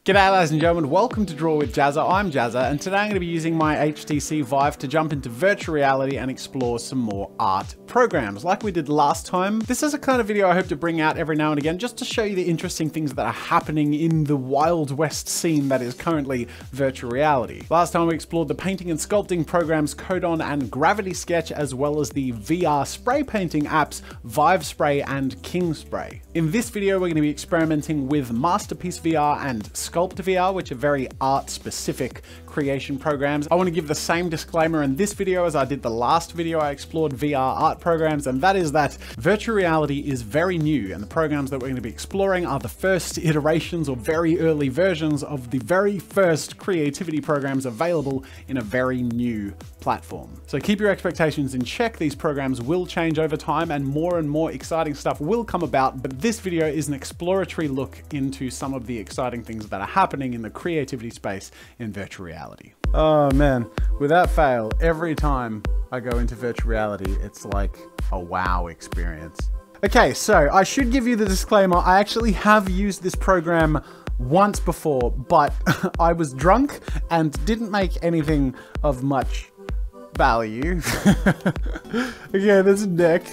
G'day ladies and gentlemen, welcome to Draw with Jazza. I'm Jazza and today I'm going to be using my HTC Vive to jump into virtual reality and explore some more art programs like we did last time. This is a kind of video I hope to bring out every now and again just to show you the interesting things that are happening in the Wild West scene that is currently virtual reality. Last time we explored the painting and sculpting programs Codon and Gravity Sketch, as well as the VR spray painting apps Vive Spray and King Spray. In this video we're going to be experimenting with MasterpieceVR and Sculpt VR, which are very art-specific creation programs. I want to give the same disclaimer in this video as I did the last video I explored VR art programs, and that is that virtual reality is very new, and the programs that we're going to be exploring are the first iterations or very early versions of the very first creativity programs available in a very new platform. So keep your expectations in check. These programs will change over time and more exciting stuff will come about, but this video is an exploratory look into some of the exciting things that are happening in the creativity space in virtual reality. Oh man, without fail, every time I go into virtual reality, it's like a wow experience. Okay, so I should give you the disclaimer. I actually have used this program once before, but I was drunk and didn't make anything of much value. Okay, there's a neck.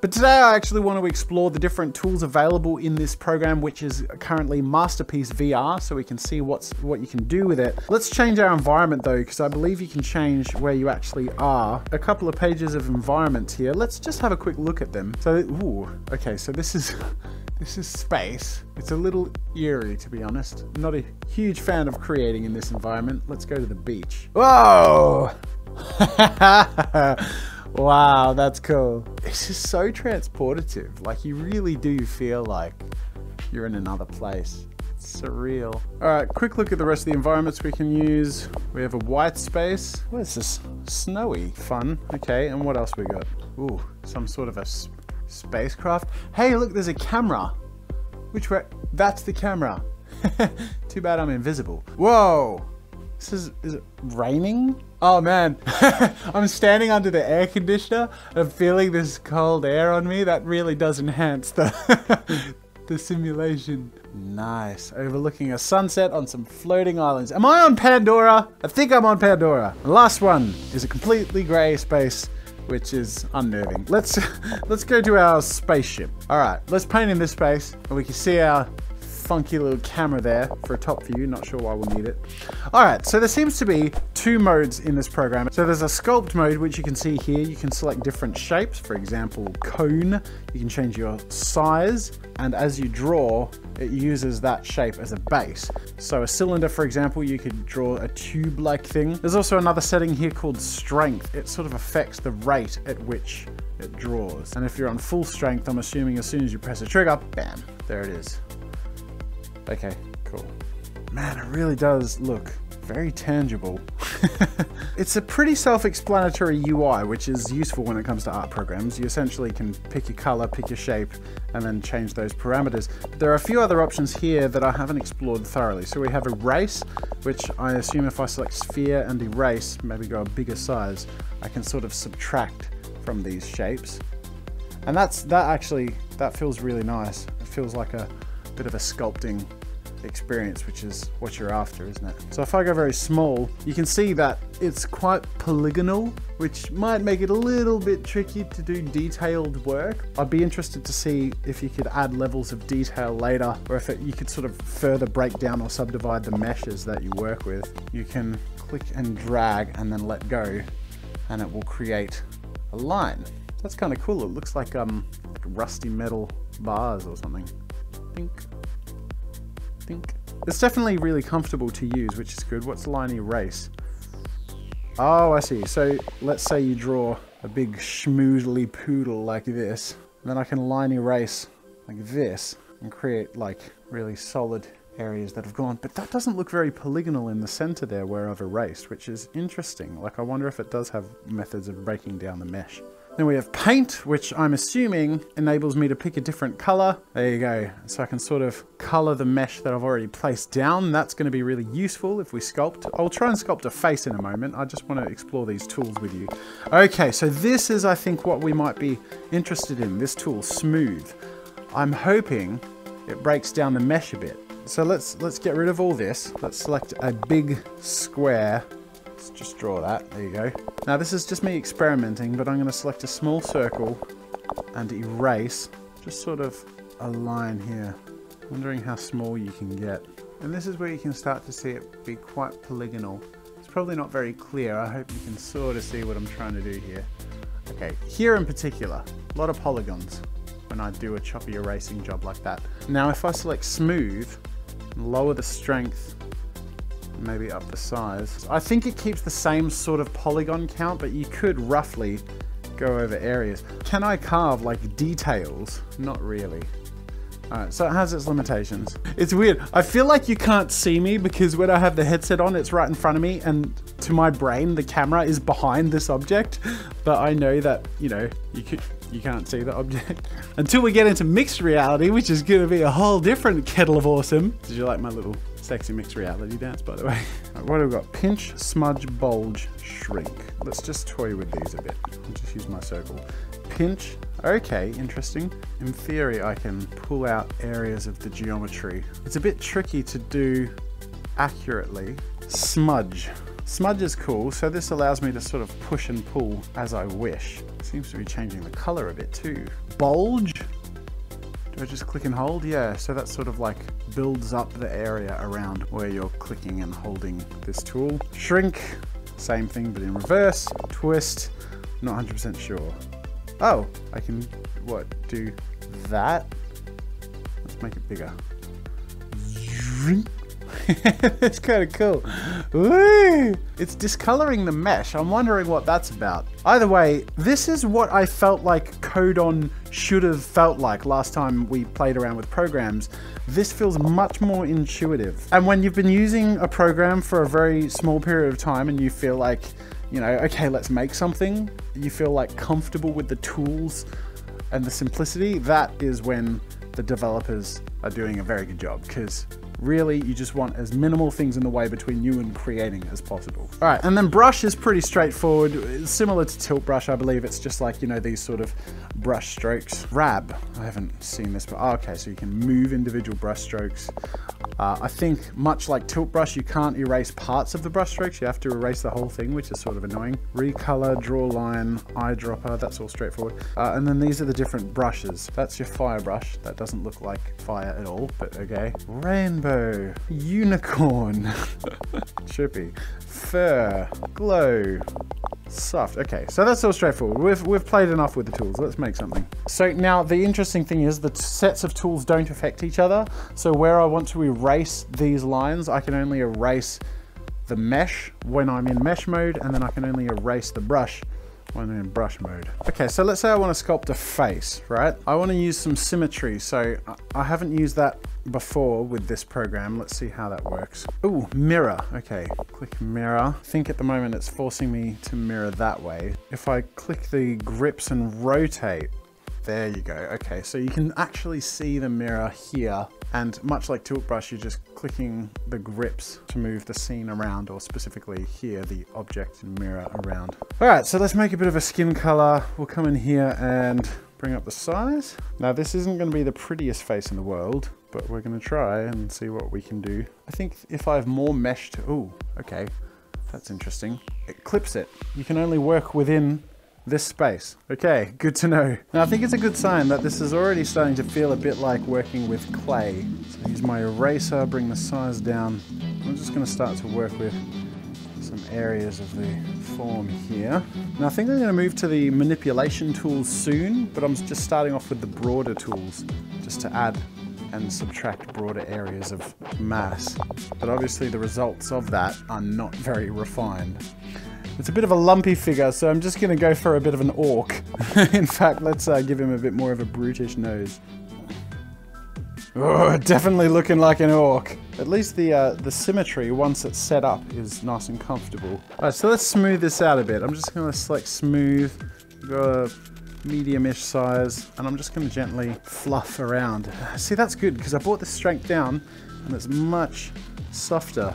But today I actually want to explore the different tools available in this program, which is currently MasterpieceVR, so we can see what you can do with it. Let's change our environment though, because I believe you can change where you actually are. A couple of pages of environments here. Let's just have a quick look at them. So, ooh, okay, so this is space. It's a little eerie, to be honest. I'm not a huge fan of creating in this environment. Let's go to the beach. Whoa! Wow, that's cool. This is so transportative. Like, you really do feel like you're in another place. It's surreal. All right, quick look at the rest of the environments we can use. We have a white space. What is this? Snowy. Fun. Okay, and what else we got? Ooh, some sort of a spacecraft. Hey, look, there's a camera. Which way? That's the camera. Too bad I'm invisible. Whoa. Is it raining? Oh man, I'm standing under the air conditioner. I'm feeling this cold air on me. That really does enhance the, the simulation. Nice, overlooking a sunset on some floating islands. Am I on Pandora? I think I'm on Pandora. The last one is a completely gray space, which is unnerving. Let's go to our spaceship. All right, let's paint in this space and we can see our funky little camera there for a top view. Not sure why we'll need it. All right, so there seems to be two modes in this program. So there's a sculpt mode, which you can see here. You can select different shapes, for example, cone. You can change your size, and as you draw, it uses that shape as a base. So a cylinder, for example, you could draw a tube-like thing. There's also another setting here called strength. It sort of affects the rate at which it draws. And if you're on full strength, I'm assuming as soon as you press a trigger, bam, there it is. Okay, cool. Man, it really does look very tangible. It's a pretty self-explanatory UI, which is useful when it comes to art programs. You essentially can pick your color, pick your shape, and then change those parameters. But there are a few other options here that I haven't explored thoroughly. So we have erase, which I assume if I select sphere and erase, maybe go a bigger size, I can sort of subtract from these shapes. And that feels really nice. It feels like a bit of a sculpting experience, which is what you're after, isn't it? So if I go very small, you can see that it's quite polygonal, which might make it a little bit tricky to do detailed work. I'd be interested to see if you could add levels of detail later, or if you could sort of further break down or subdivide the meshes that you work with. You can click and drag and then let go, and it will create a line. That's kind of cool. It looks like rusty metal bars or something. Think. It's definitely really comfortable to use, which is good. What's line erase? Oh, I see. So let's say you draw a big schmoozly poodle like this, and then I can line erase like this and create like really solid areas that have gone. But that doesn't look very polygonal in the center there where I've erased, which is interesting. Like, I wonder if it does have methods of breaking down the mesh. Then we have paint, which I'm assuming enables me to pick a different color. There you go. So I can sort of color the mesh that I've already placed down. That's going to be really useful if we sculpt. I'll try and sculpt a face in a moment. I just want to explore these tools with you. Okay, so this is, I think, what we might be interested in. This tool, Smooth. I'm hoping it breaks down the mesh a bit. So let's get rid of all this. Let's select a big square. Let's just draw that. There you go. Now this is just me experimenting, but I'm going to select a small circle and erase just sort of a line here. Wondering how small you can get. And this is where you can start to see it be quite polygonal. It's probably not very clear. I hope you can sort of see what I'm trying to do here. Okay, here in particular, a lot of polygons when I do a choppy erasing job like that. Now if I select smooth, lower the strength, maybe up the size, I think it keeps the same sort of polygon count, but you could roughly go over areas. Can I carve like details? Not really. Alright, so it has its limitations. It's weird. I feel like you can't see me because when I have the headset on, it's right in front of me, and to my brain, the camera is behind this object. But I know that, you know, you can't see the object. Until we get into mixed reality, which is going to be a whole different kettle of awesome. Did you like my little sexy mixed reality dance, by the way? Right, what have we got? Pinch, smudge, bulge, shrink. Let's just toy with these a bit. I'll just use my circle. Pinch. Okay, interesting. In theory, I can pull out areas of the geometry. It's a bit tricky to do accurately. Smudge. Smudge is cool, so this allows me to sort of push and pull as I wish. Seems to be changing the color a bit too. Bulge. Do I just click and hold? Yeah, so that sort of like builds up the area around where you're clicking and holding this tool. Shrink. Same thing, but in reverse. Twist. Not 100% sure. Oh, I can, what, do that? Let's make it bigger. That's kind of cool. Woo! It's discoloring the mesh. I'm wondering what that's about. Either way, this is what I felt like Codon should have felt like last time we played around with programs. This feels much more intuitive. And when you've been using a program for a very small period of time and you feel like, you know, okay, let's make something, you feel like comfortable with the tools and the simplicity, that is when the developers are doing a very good job, because really you just want as minimal things in the way between you and creating as possible. All right, and then brush is pretty straightforward. It's similar to tilt brush, I believe. It's just like, you know, these sort of brush strokes. Rab, I haven't seen this, but okay, so you can move individual brush strokes. I think much like tilt brush, you can't erase parts of the brush strokes. You have to erase the whole thing, which is sort of annoying. Recolor, draw line, eyedropper, that's all straightforward. And then these are the different brushes. That's your fire brush. That doesn't look like fire at all, but okay. Rainbow, unicorn, trippy, fur, glow, soft. Okay, so that's all straightforward. We've played enough with the tools. Let's make something. So now the interesting thing is the sets of tools don't affect each other. So where I want to erase these lines, I can only erase the mesh when I'm in mesh mode, and then I can only erase the brush when I'm in brush mode. Okay, so let's say I want to sculpt a face, right? I want to use some symmetry. So I haven't used that before with this program. Let's see how that works. Ooh, mirror. Okay, click mirror. I think at the moment it's forcing me to mirror that way. If I click the grips and rotate, there you go. Okay, so you can actually see the mirror here. And much like tilt brush, you're just clicking the grips to move the scene around, or specifically here, the object and mirror around. All right, so let's make a bit of a skin color. We'll come in here and bring up the size. Now this isn't going to be the prettiest face in the world, but we're going to try and see what we can do. I think if I have more mesh to, ooh, okay, that's interesting. It clips it. You can only work within this space. Okay, good to know. Now I think it's a good sign that this is already starting to feel a bit like working with clay. So use my eraser, bring the size down. I'm just going to start to work with some areas of the form here. Now I think I'm going to move to the manipulation tools soon, but I'm just starting off with the broader tools just to add and subtract broader areas of mass. But obviously the results of that are not very refined. It's a bit of a lumpy figure, so I'm just going to go for a bit of an orc. In fact, let's give him a bit more of a brutish nose. Oh, definitely looking like an orc. At least the symmetry, once it's set up, is nice and comfortable. Alright, so let's smooth this out a bit. I'm just going to select smooth, go a medium-ish size, and I'm just going to gently fluff around. See, that's good, because I brought the strength down, and it's much softer.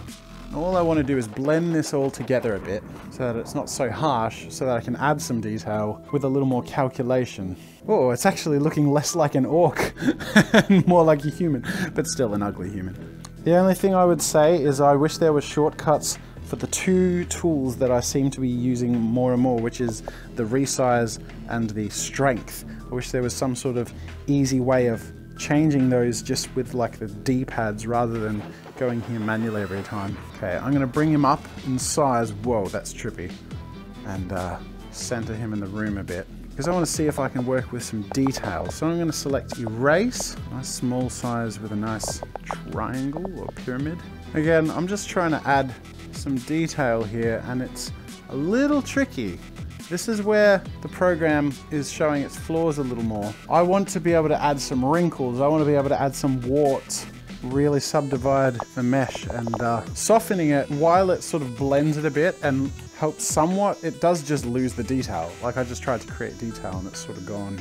All I want to do is blend this all together a bit so that it's not so harsh, so that I can add some detail with a little more calculation. Oh, it's actually looking less like an orc and more like a human, but still an ugly human. The only thing I would say is I wish there were shortcuts for the two tools that I seem to be using more and more, which is the resize and the strength. I wish there was some sort of easy way of changing those just with like the D-pads rather than going here manually every time. Okay, I'm gonna bring him up in size. Whoa, that's trippy. And center him in the room a bit, because I want to see if I can work with some detail. So I'm going to select erase, nice small size with a nice triangle or pyramid. Again, I'm just trying to add some detail here, and it's a little tricky. This is where the program is showing its flaws a little more. I want to be able to add some wrinkles. I want to be able to add some warts, really subdivide the mesh, and softening it while it sort of blends it a bit and helps somewhat. It does just lose the detail. Like I just tried to create detail and it's sort of gone.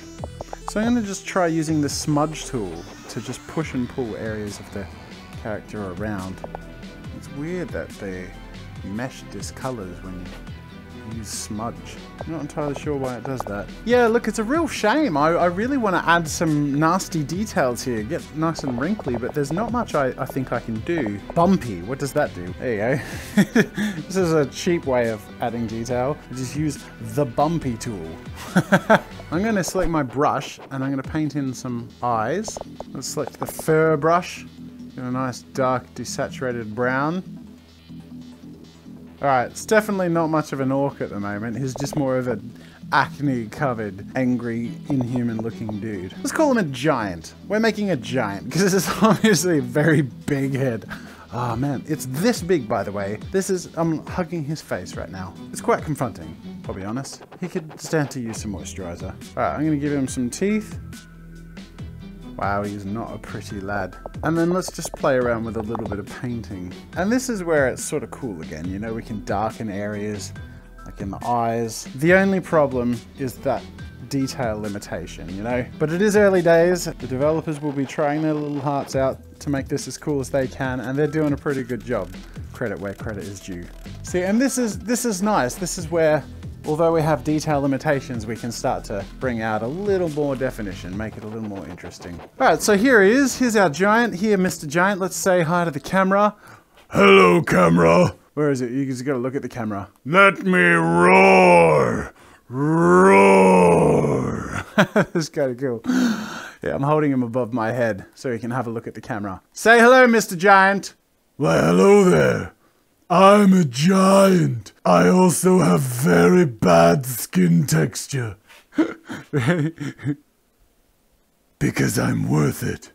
So I'm going to just try using the smudge tool to just push and pull areas of the character around. It's weird that the mesh discolors when you use smudge. I'm not entirely sure why it does that. Yeah, look, it's a real shame. I really want to add some nasty details here, get nice and wrinkly, but there's not much I think I can do. Bumpy, what does that do? There you go. This is a cheap way of adding detail. I just use the bumpy tool. I'm going to select my brush and I'm going to paint in some eyes. Let's select the fur brush. Get a nice dark desaturated brown. Alright, it's definitely not much of an orc at the moment. He's just more of an acne-covered, angry, inhuman-looking dude. Let's call him a giant. We're making a giant, because this is obviously a very big head. Oh man, it's this big, by the way. I'm hugging his face right now. It's quite confronting, I'll be honest. He could stand to use some moisturizer. Alright, I'm gonna give him some teeth. Wow, he's not a pretty lad. And then let's just play around with a little bit of painting. And this is where it's sort of cool again, you know, we can darken areas, like in the eyes. The only problem is that detail limitation, you know? But it is early days. The developers will be trying their little hearts out to make this as cool as they can, and they're doing a pretty good job. Credit where credit is due. See, and this is nice. This is where, although we have detail limitations, we can start to bring out a little more definition, make it a little more interesting. All right, so here he is. Here's our giant. Here, Mr. Giant. Let's say hi to the camera. Hello, camera. Where is it? You just got to look at the camera. Let me roar. Roar. That's kind of cool. Yeah, I'm holding him above my head so he can have a look at the camera. Say hello, Mr. Giant. Why, hello there. I'm a giant. I also have very bad skin texture. Because I'm worth it.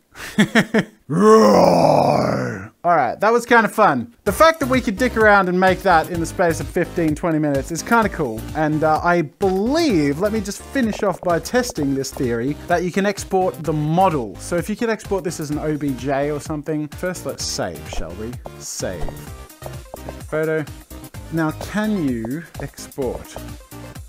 Roar! Alright, that was kind of fun. The fact that we could dick around and make that in the space of 15-20 minutes is kind of cool. And I believe, let me just finish off by testing this theory, that you can export the model. So if you could export this as an OBJ or something. First, let's save, shall we? Save. Take a photo. Now, can you export?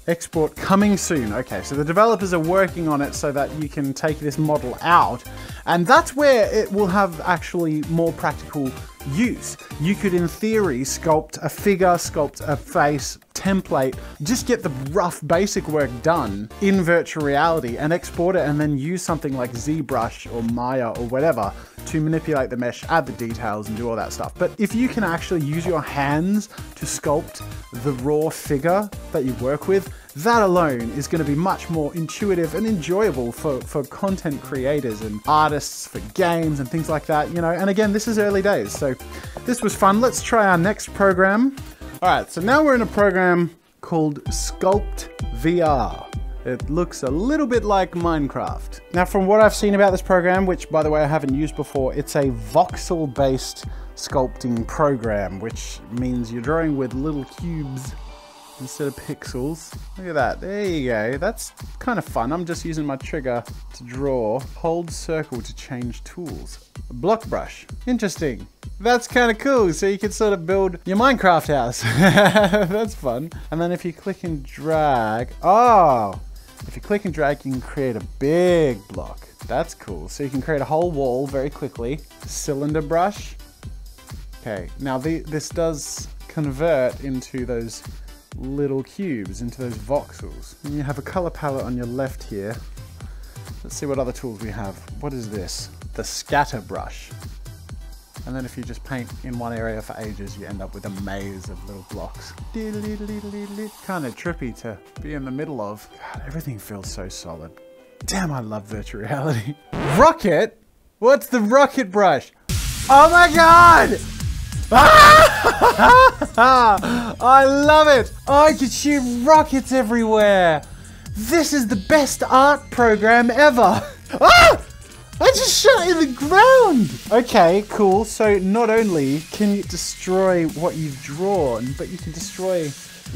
Export coming soon. Okay, so the developers are working on it so that you can take this model out, and that's where it will have actually more practical use. You could, in theory, sculpt a figure, sculpt a face, template, just get the rough basic work done in virtual reality and export it, and then use something like ZBrush or Maya or whatever to manipulate the mesh, add the details and do all that stuff. But if you can actually use your hands to sculpt the raw figure that you work with, that alone is going to be much more intuitive and enjoyable for content creators and artists for games and things like that, you know. And again, this is early days, so this was fun. Let's try our next program. All right, so now we're in a program called Sculpt VR. It looks a little bit like Minecraft. Now, from what I've seen about this program, which by the way I haven't used before, it's a voxel-based sculpting program, which means you're drawing with little cubes instead of pixels. Look at that, there you go. That's kind of fun. I'm just using my trigger to draw. Hold circle to change tools. Block brush, interesting. That's kind of cool. So you can sort of build your Minecraft house. That's fun. And then if you click and drag, if you click and drag, you can create a big block. That's cool. So you can create a whole wall very quickly. Cylinder brush. Okay, now this does convert into those little cubes, into those voxels. And you have a color palette on your left here. Let's see what other tools we have. What is this? The scatter brush. And then if you just paint in one area for ages, you end up with a maze of little blocks. Kind of trippy to be in the middle of. God, everything feels so solid. Damn, I love virtual reality. Rocket? What's the rocket brush? Oh my god! I love it! I could shoot rockets everywhere! This is the best art program ever! Ah! I just shot in the ground! Okay, cool. So not only can you destroy what you've drawn, but you can destroy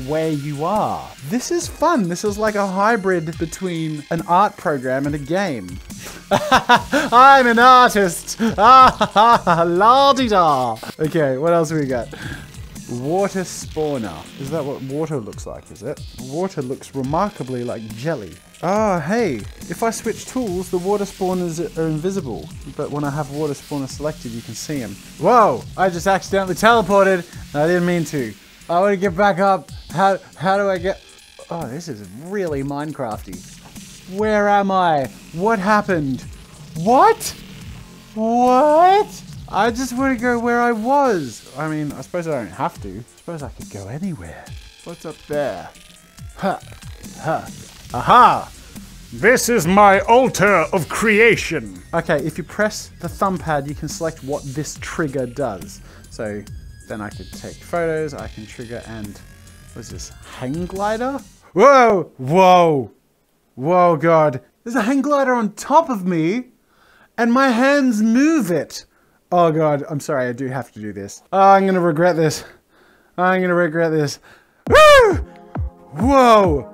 where you are. This is fun. This is like a hybrid between an art program and a game. I'm an artist! La-di-da! Okay, what else have we got? Water spawner. Is that what water looks like, is it? Water looks remarkably like jelly. Oh, hey, if I switch tools, the water spawners are invisible. But when I have water spawner selected, you can see them. Whoa, I just accidentally teleported. I didn't mean to. I want to get back up. How do I get... Oh, this is really Minecrafty. Where am I? What happened? What? What? I just want to go where I was. I mean, I suppose I don't have to. I suppose I could go anywhere. What's up there? Ha! Ha! Aha! This is my altar of creation. Okay, if you press the thumb pad, you can select what this trigger does. So then I could take photos, I can trigger and... What's this? Hang glider? Whoa! Whoa! Whoa, God. There's a hang glider on top of me, and my hands move it. Oh, God. I'm sorry, I do have to do this. Oh, I'm gonna regret this. I'm gonna regret this. Woo! Whoa!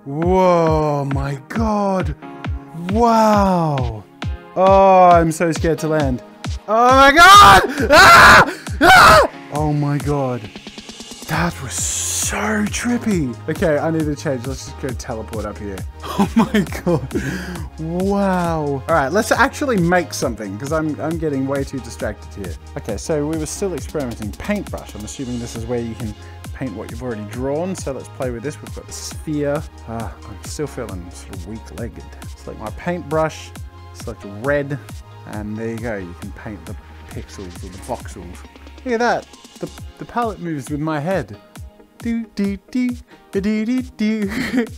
Whoa, my God. Wow. Oh, I'm so scared to land. Oh my God! Ah! Ah! Oh my God. That was so trippy. Okay, I need to change. Let's just go teleport up here. Oh my God. Wow. All right, let's actually make something because I'm getting way too distracted here. Okay, so we were still experimenting. Paintbrush. I'm assuming this is where you can paint what you've already drawn. So let's play with this. We've got the sphere. I'm still feeling sort of weak-legged. Select my paintbrush, select red, and there you go. You can paint the pixels or the voxels. Look at that. The palette moves with my head. Do do do do do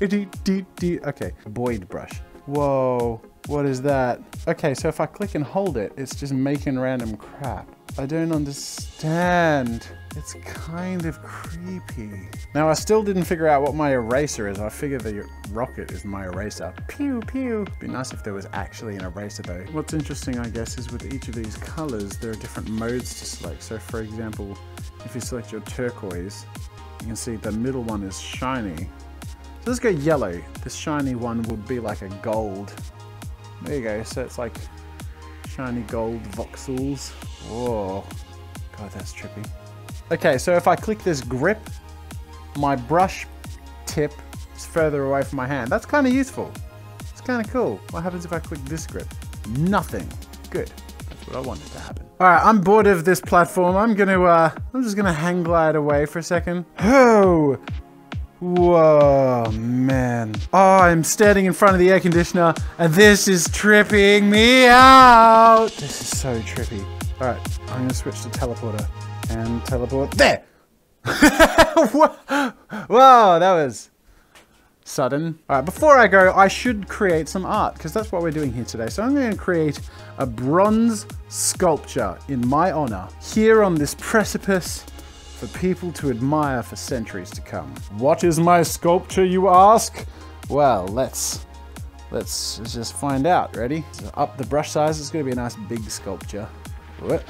do do do. Okay, Boyd brush. Whoa, what is that? Okay, so if I click and hold it, it's just making random crap. I don't understand. It's kind of creepy. Now, I still didn't figure out what my eraser is. I figure the rocket is my eraser. Pew, pew. It'd be nice if there was actually an eraser, though. What's interesting, I guess, is with each of these colors, there are different modes to select. So, for example, if you select your turquoise, you can see the middle one is shiny. So let's go yellow. This shiny one would be like a gold. There you go. So it's like shiny gold voxels. Whoa. God, that's trippy. Okay, so if I click this grip, my brush tip is further away from my hand. That's kind of useful. It's kind of cool. What happens if I click this grip? Nothing. Good. That's what I wanted to happen. All right, I'm bored of this platform. I'm just gonna hang glide away for a second. Oh, whoa, man. Oh, I'm standing in front of the air conditioner, and this is tripping me out. This is so trippy. All right, I'm gonna switch to teleporter. And teleport there. Whoa, that was sudden. All right, before I go, I should create some art because that's what we're doing here today. So I'm going to create a bronze sculpture in my honor here on this precipice for people to admire for centuries to come. What is my sculpture, you ask? Well, let's just find out. Ready? So up the brush size. It's going to be a nice big sculpture. What?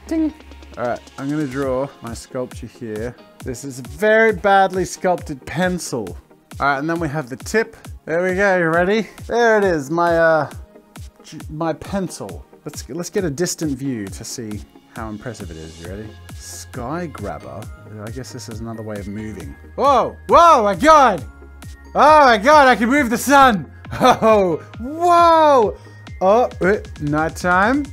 Ding. Alright, I'm going to draw my sculpture here. This is a very badly sculpted pencil. Alright, and then we have the tip. There we go, you ready? There it is, my pencil. Let's get a distant view to see how impressive it is. You ready? Sky grabber. I guess this is another way of moving. Whoa! Whoa, my God! Oh my God, I can move the sun! Oh, whoa! Oh, nighttime,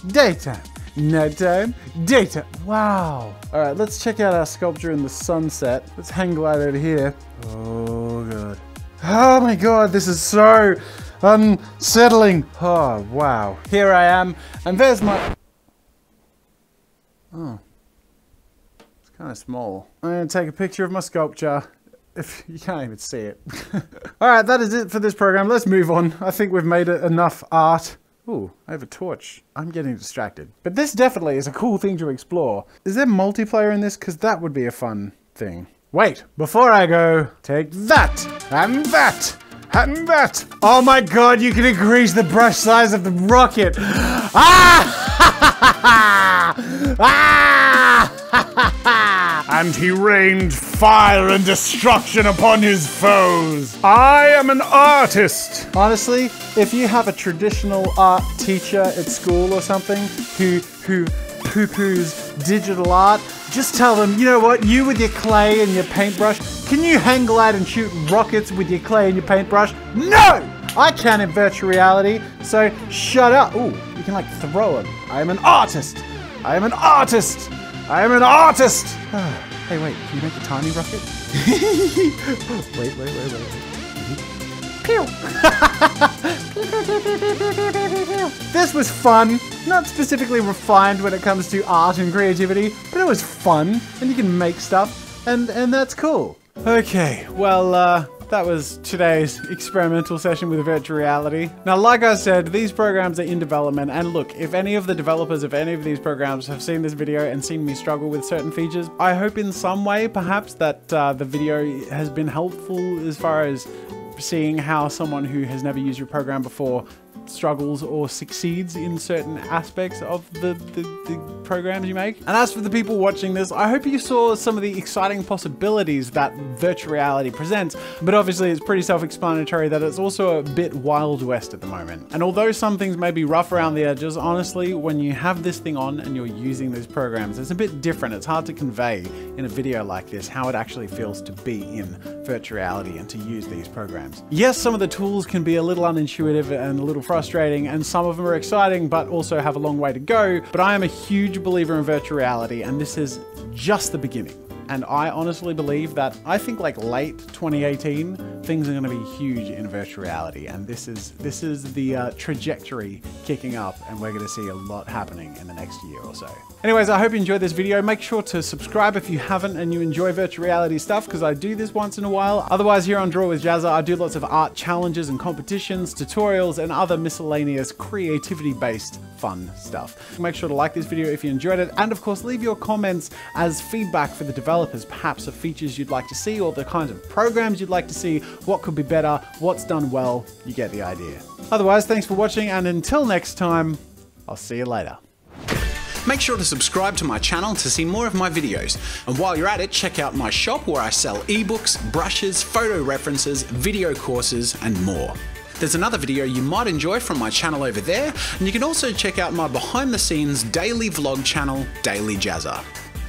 daytime. Nighttime, daytime. Wow. All right, let's check out our sculpture in the sunset. Let's hang glide over here. Oh god. Oh my god, this is so unsettling. Oh wow. Here I am, and there's my... Oh. It's kind of small. I'm gonna take a picture of my sculpture. If you can't even see it. All right, that is it for this program. Let's move on. I think we've made it enough art. Ooh, I have a torch. I'm getting distracted. But this definitely is a cool thing to explore. Is there multiplayer in this? Because that would be a fun thing. Wait, before I go, take that, and that, and that. Oh my god, you can increase the brush size of the rocket. Ah! Ah! And he rained fire and destruction upon his foes. I am an artist. Honestly, if you have a traditional art teacher at school or something who poo-poos digital art, just tell them, you know what, you with your clay and your paintbrush, can you hang glide and shoot rockets with your clay and your paintbrush? No! I can in virtual reality, so shut up. Ooh, you can like throw them. I am an artist. I am an artist. I am an artist! Hey, wait, can you make a tiny rocket? wait. Pew! This was fun. Not specifically refined when it comes to art and creativity, but it was fun, and you can make stuff, and that's cool. Okay, well, that was today's experimental session with virtual reality. Now, like I said, these programs are in development, and look, if any of the developers of any of these programs have seen this video and seen me struggle with certain features, I hope in some way, perhaps, that the video has been helpful as far as seeing how someone who has never used your program before struggles or succeeds in certain aspects of the programs you make. And as for the people watching this, I hope you saw some of the exciting possibilities that virtual reality presents, but obviously it's pretty self-explanatory that it's also a bit Wild West at the moment. And although some things may be rough around the edges, honestly, when you have this thing on and you're using these programs, it's a bit different. It's hard to convey in a video like this how it actually feels to be in virtual reality and to use these programs. Yes, some of the tools can be a little unintuitive and a little frustrating, and some of them are exciting but also have a long way to go, but I am a huge believer in virtual reality, and this is just the beginning. And I honestly believe that, I think like late 2018, things are going to be huge in virtual reality, and this is the trajectory kicking up, and we're going to see a lot happening in the next year or so. Anyways, I hope you enjoyed this video. Make sure to subscribe if you haven't and you enjoy virtual reality stuff, because I do this once in a while. Otherwise, here on Draw with Jazza, I do lots of art challenges and competitions, tutorials, and other miscellaneous creativity-based fun stuff. Make sure to like this video if you enjoyed it, and of course, leave your comments as feedback for the developers, perhaps of features you'd like to see, or the kinds of programs you'd like to see, what could be better, what's done well. You get the idea. Otherwise, thanks for watching, and until next time, I'll see you later. Make sure to subscribe to my channel to see more of my videos. And while you're at it, check out my shop where I sell ebooks, brushes, photo references, video courses, and more. There's another video you might enjoy from my channel over there, and you can also check out my behind the scenes daily vlog channel, Daily Jazza.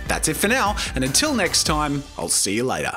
That's it for now, and until next time, I'll see you later.